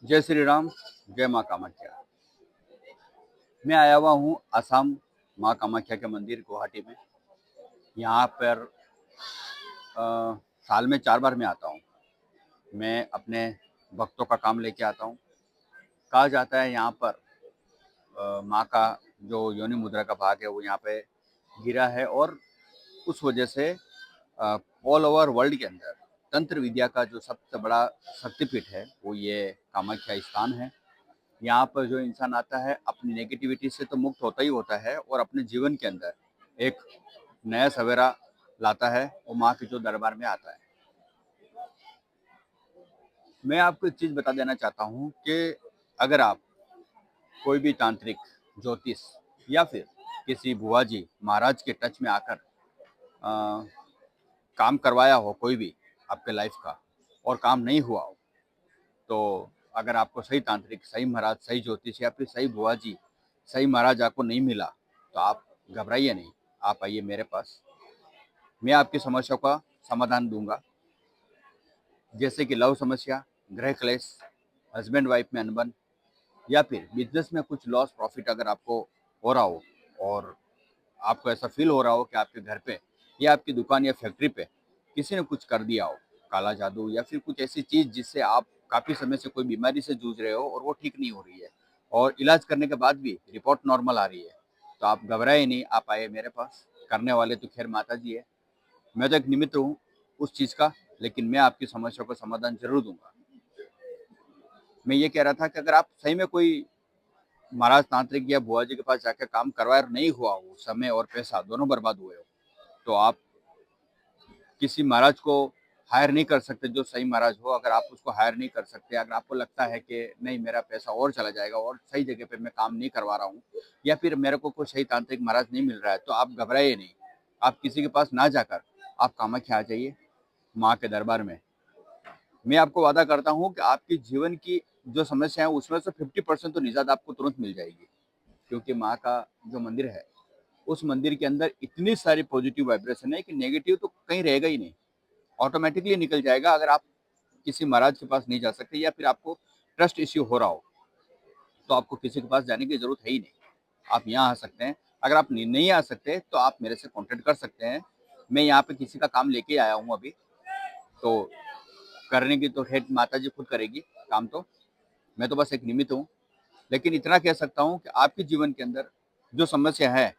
जय श्री राम, जय माँ कामाख्या। मैं आया हुआ हूँ असम माँ कामाख्या के मंदिर गुवाहाटी में। यहाँ पर साल में 4 बार मैं आता हूँ। मैं अपने भक्तों का काम लेके आता हूँ। कहा जाता है यहाँ पर माँ का जो योनि मुद्रा का भाग है वो यहाँ पे गिरा है और उस वजह से ऑल ओवर वर्ल्ड के अंदर तंत्र विद्या का जो सबसे बड़ा शक्तिपीठ है वो ये कामाख्या स्थान है। यहाँ पर जो इंसान आता है अपनी नेगेटिविटी से तो मुक्त होता ही होता है और अपने जीवन के अंदर एक नया सवेरा लाता है और माँ के जो दरबार में आता है। मैं आपको एक चीज़ बता देना चाहता हूँ कि अगर आप कोई भी तांत्रिक, ज्योतिष या फिर किसी बुआ जी महाराज के टच में आकर काम करवाया हो कोई भी आपके लाइफ का और काम नहीं हुआ हो, तो अगर आपको सही तांत्रिक, सही महाराज, सही ज्योतिष या फिर सही बुआ जी, सही महाराज आपको नहीं मिला, तो आप घबराइए नहीं, आप आइए मेरे पास। मैं आपकी समस्या का समाधान दूंगा, जैसे कि लव समस्या, गृह क्लेश, हस्बैंड वाइफ में अनबन या फिर बिजनेस में कुछ लॉस प्रॉफिट अगर आपको हो रहा हो और आपको ऐसा फील हो रहा हो कि आपके घर पे या आपकी दुकान या फैक्ट्री पे किसी ने कुछ कर दिया हो, काला जादू या फिर कुछ ऐसी चीज जिससे आप काफी समय से कोई बीमारी से जूझ रहे हो और वो ठीक नहीं हो रही है और इलाज करने के बाद भी रिपोर्ट नॉर्मल आ रही है, तो आप घबराए नहीं, आप आए मेरे पास। करने वाले तो खैर माता जी है, मैं तो एक निमित्त हूँ उस चीज का, लेकिन मैं आपकी समस्या को समाधान जरूर दूंगा। मैं ये कह रहा था कि अगर आप सही में कोई महाराज तांत्रिक या बुआ जी के पास जाकर काम करवाया और नहीं हुआ हो, समय और पैसा दोनों बर्बाद हुए हो, तो आप किसी महाराज को हायर नहीं कर सकते जो सही महाराज हो। अगर आप उसको हायर नहीं कर सकते, अगर आपको लगता है कि नहीं मेरा पैसा और चला जाएगा और सही जगह पे मैं काम नहीं करवा रहा हूँ या फिर मेरे को कोई सही तांत्रिक महाराज नहीं मिल रहा है, तो आप घबराइए नहीं। आप किसी के पास ना जाकर आप कामाख्या आ जाइए माँ के दरबार में। मैं आपको वादा करता हूँ कि आपकी जीवन की जो समस्या है उसमें से 50% तो निजात आपको तुरंत मिल जाएगी, क्योंकि माँ का जो मंदिर है उस मंदिर के अंदर इतनी सारी पॉजिटिव वाइब्रेशन है कि नेगेटिव तो कहीं रहेगा ही नहीं, ऑटोमेटिकली निकल जाएगा। अगर आप किसी महाराज के पास नहीं जा सकते या फिर आपको ट्रस्ट इश्यू हो रहा हो, तो आपको किसी के पास जाने की जरूरत है ही नहीं, आप यहाँ आ सकते हैं। अगर आप नहीं आ सकते तो आप मेरे से कॉन्टेक्ट कर सकते हैं। मैं यहाँ पे किसी का काम लेके आया हूँ अभी, तो करने की तो हेड माता जी खुद करेगी काम, तो मैं तो बस एक निमित्त हूँ। लेकिन इतना कह सकता हूँ कि आपके जीवन के अंदर जो समस्या है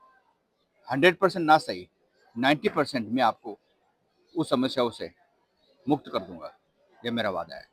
100% ना सही 90% मैं आपको उस समस्याओं से मुक्त कर दूंगा, ये मेरा वादा है।